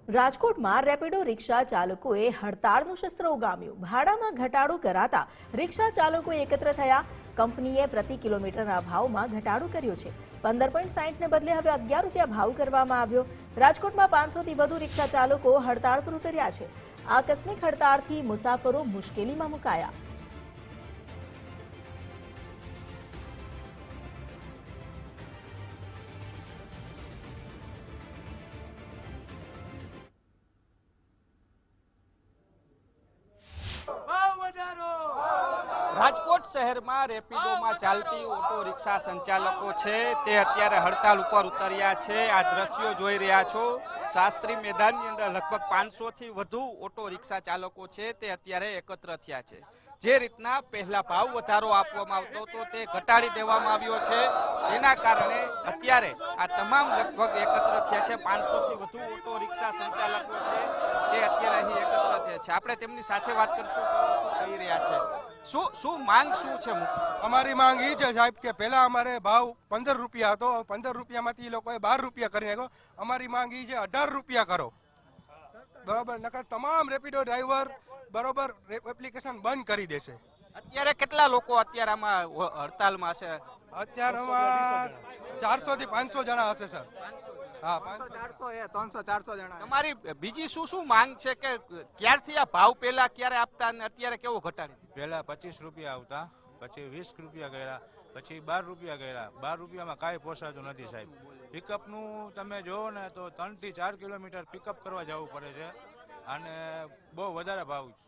રાજકોટમાં રેપિડો રિક્ષા ચાલકોએ હડતાળનું શસ્ત્ર ઉગામ્યું। ભાડામાં ઘટાડો કરાતા રિક્ષા ચાલકો એકત્ર થયા। કંપનીએ પ્રતિ કિલોમીટરના ભાવમાં ઘટાડો કર્યો છે। 15.60 ને બદલે હવે 11 રૂપિયા ભાવ કરવામાં આવ્યો। રાજકોટમાં 500 થી વધુ રિક્ષા ચાલકો હડતાળ પર ઉતર્યા છે। આકસ્મિક હડતાળથી મુસાફરો મુશ્કેલીમાં મુકાયા। રાજકોટ શહેરમાં રેપિડોમાં ચાલતી ઓટો રિક્ષા સંચાલકો છે તે અત્યારે હડતાલ ઉપર ઉતર્યા છે। આ દ્રશ્યો જોઈ રહ્યા છો, શાસ્ત્રી મેદાનની અંદર લગભગ 500 થી વધુ ઓટો રિક્ષા ચાલકો છે તે અત્યારે એકત્ર થયા છે। જે રીતના પહેલા ભાવ વધારો આપવામાં આવતો હતો તે ઘટાડી દેવામાં આવ્યો છે, તેના કારણે અત્યારે આ તમામ લગભગ એકત્ર થયા છે। 500 થી વધુ ઓટો રિક્ષા સંચાલકો છે તે અત્યારે અહીં એકત્ર થયા છે। આપણે તેમની સાથે વાત કરશું કે શું કહી રહ્યા છે, શું માંગ શું છે? અમારી માંગ એ છે સાહેબ કે પહેલા અમારે ભાવ 15 રૂપિયા હતો, 15 રૂપિયામાંથી લોકોએ 12 રૂપિયા કરી નાખ્યો। અમારી માંગ એ છે 18 રૂપિયા કરો, બરોબર? નકર તમામ રેપિડો ડ્રાઈવર બરોબર એપ્લિકેશન બંધ કરી દેશે। અત્યારે કેટલા લોકો અત્યારે આમાં હડતાલમાં છે? અત્યારે આમાં 400 થી 500 જણા હશે સર। હા, 300-400 જણા। તમારી બીજી શું માંગ છે કે ક્યારથી આ ભાવ પહેલા ક્યારે આપતા અને અત્યારે કેવો ઘટાડી? પહેલા 25 રૂપિયા આવતા, પછી 20 રૂપિયા કર્યા, પછી 12 રૂપિયા કર્યા। 12 રૂપિયામાં કાંઈ પોસાતું નથી સાહેબ। પિકઅપનું તમે જોવો ને તો 3 થી 4 કિલોમીટર પિકઅપ કરવા જવું પડે છે અને બહુ વધારે ભાવ છે।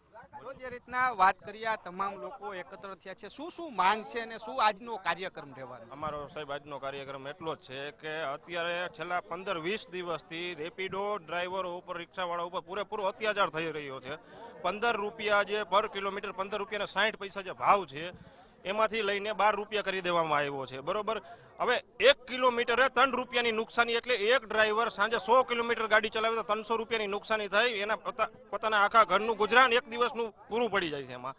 જે રીતના વાત કરીએ, તમામ લોકો એકત્ર થયા છે, શું માંગ છે અને શું આજનો કાર્યક્રમ રહેવાનો? અમારો સાહેબ આજનો કાર્યક્રમ એટલો જ છે કે અત્યારે છેલ્લા 15-20 દિવસથી રેપિડો ડ્રાઈવરો ઉપર, રિક્ષાવાળા ઉપર પૂરેપૂરો અત્યાચાર થઈ રહ્યો છે। 15 રૂપિયા જે પર કિલોમીટર 15 રૂપિયાના 60 પૈસા જે ભાવ છે એમાંથી લઈને 12 રૂપિયા કરી દેવામાં આવ્યો છે, બરોબર? હવે 1 કિલોમીટરે 3 રૂપિયાની નુકસાની, એટલે એક ડ્રાઈવર સાંજે 100 કિલોમીટર ગાડી ચલાવે તો 300 રૂપિયાની નુકસાની થાય। એના પોતાના આખા ઘરનું ગુજરાન એક દિવસનું પૂરું પડી જાય છે એમાં।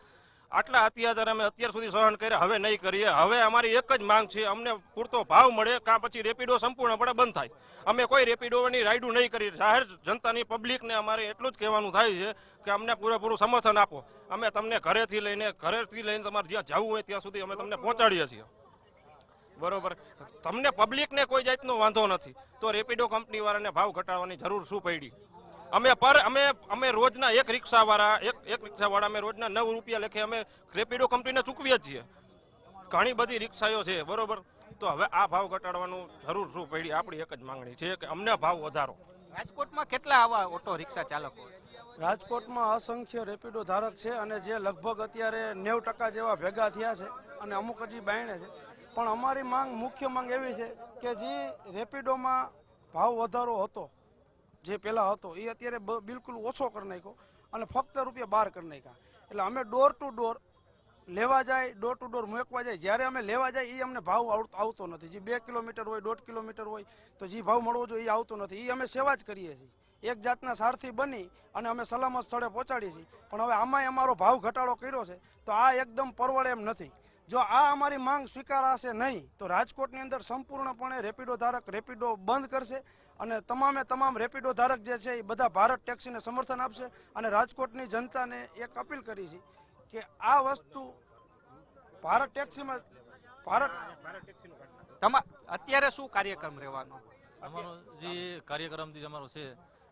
આટલા અત્યાચાર અમે અત્યાર સુધી સહન કર્યા, હવે નહીં કરીએ। હવે અમારી એક જ માંગ છે, અમને પૂરતો ભાવ મળે કાં પછી રેપિડો સંપૂર્ણપણે બંધ થાય। અમે કોઈ રેપિડોની રાઇડું નહીં કરી। જાહેર જનતાની પબ્લિકને અમારે એટલું જ કહેવાનું થાય છે કે અમને પૂરેપૂરું સમર્થન આપો। અમે તમને ઘરેથી લઈને તમારે જ્યાં જવું હોય ત્યાં સુધી અમે તમને પહોંચાડીએ છીએ, બરોબર? તમને પબ્લિકને કોઈ જાતનો વાંધો નથી તો રેપિડો કંપની વાળાને ભાવ ઘટાડવાની જરૂર શું પડી? અમે રોજના એક રિક્ષાવાળા અમે રોજના 9 રૂપિયા લેખે અમે રેપિડો કંપનીને ચૂકવીએ છીએ। ઘણી બધી રિક્ષાઓ છે, બરોબર? તો હવે આ ભાવ ઘટાડવાનું જરૂર શું પડી? આપણી એક જ માંગણી છે કે અમને ભાવ વધારો। રાજકોટમાં કેટલા આવા ઓટો રિક્ષા ચાલકો? રાજકોટમાં અસંખ્ય રેપિડો ધારક છે અને જે લગભગ અત્યારે 90% જેવા ભેગા થયા છે અને અમુક હજી બાયણે છે। પણ અમારી મુખ્ય માંગ એવી છે કે જે રેપિડોમાં ભાવ વધારો હતો, જે પહેલાં હતો, એ અત્યારે બિલકુલ ઓછો કરી નાખ્યો અને ફક્ત ₹12 કરી નાખ્યા। એટલે અમે ડોર ટુ ડોર લેવા જાય, ડોર ટુ ડોર મૂકવા જાય, જ્યારે અમે લેવા જાય એ અમને ભાવ આવતો નથી। જે 2 કિલોમીટર હોય, 1.5 કિલોમીટર હોય તો જે ભાવ મળવો જોઈએ એ આવતો નથી। એ અમે સેવા જ કરીએ છીએ, એક જાતના સારથી બની અને અમે સલામત સ્થળે પહોંચાડીએ છીએ। પણ હવે આમાંય અમારો ભાવ ઘટાડો કર્યો છે તો આ એકદમ પરવડે એમ નથી। જો આ અમારી માંગ સ્વીકારાશે નહીં તો રાજકોટની અંદર સંપૂર્ણપણે રેપિડો ધારક રેપિડો બંધ કરશે અને તમામ રેપિડો ધારક જે છે એ બધા ભારત ટેક્સીને સમર્થન આપશે। અને રાજકોટની જનતાને એક અપીલ કરી છે કે આ વસ્તુ ભારત ટેક્સીમાં અત્યારે શું કાર્યક્રમ રહેવાનો? અમારો જે કાર્યક્રમથી અમારો છે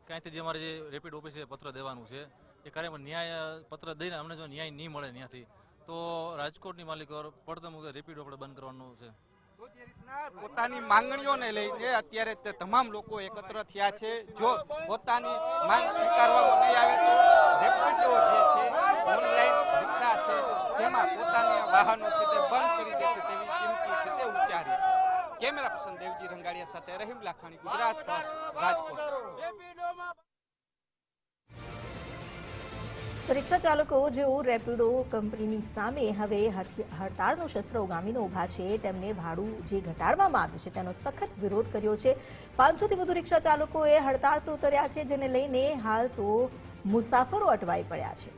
ક્યાંયથી જે અમારે જે રેપિડ ઓફિસે પત્ર દેવાનું છે એ કાર્યમાં ન્યાય પત્ર દઈને અમને જો ન્યાય નહીં મળે ત્યાંથી તો રાજકોટની માલિકો પડતા મુજબ રેપિડો આપણે બંધ કરવાનું છે। પોતાની માંગણીઓને લઈને અત્યારે તમામ લોકો એકત્ર થયા છે। જો પોતાની માંગ સ્વીકારવામાં નહીં આવે તો રેપિડો જે છે, ઓનલાઈન રિક્ષા છે, તેમાં પોતાના વાહનો છે તે બંધ કરી દેશે તેવી ચીમકી છે તે ઉચ્ચારી છે। કેમેરા પર્સન દેવજી રંગાડિયા સાથે રહીમ લાખાણી, ગુજરાત ફર્સ્ટ, રાજકોટ। રિક્ષા ચાલકો જેઓ રેપિડો કંપનીની સામે હવે હડતાળનું શસ્ત્ર ઉગામીને ઉભા છે, તેમને ભાડું જે ઘટાડવામાં આવ્યું છે તેનો સખત વિરોધ કર્યો છે। 500 થી વધુ રિક્ષા ચાલકોએ હડતાળ પર ઉતર્યા છે, જેને લઈને હાલ તો મુસાફરો અટવાઈ પડ્યા છે।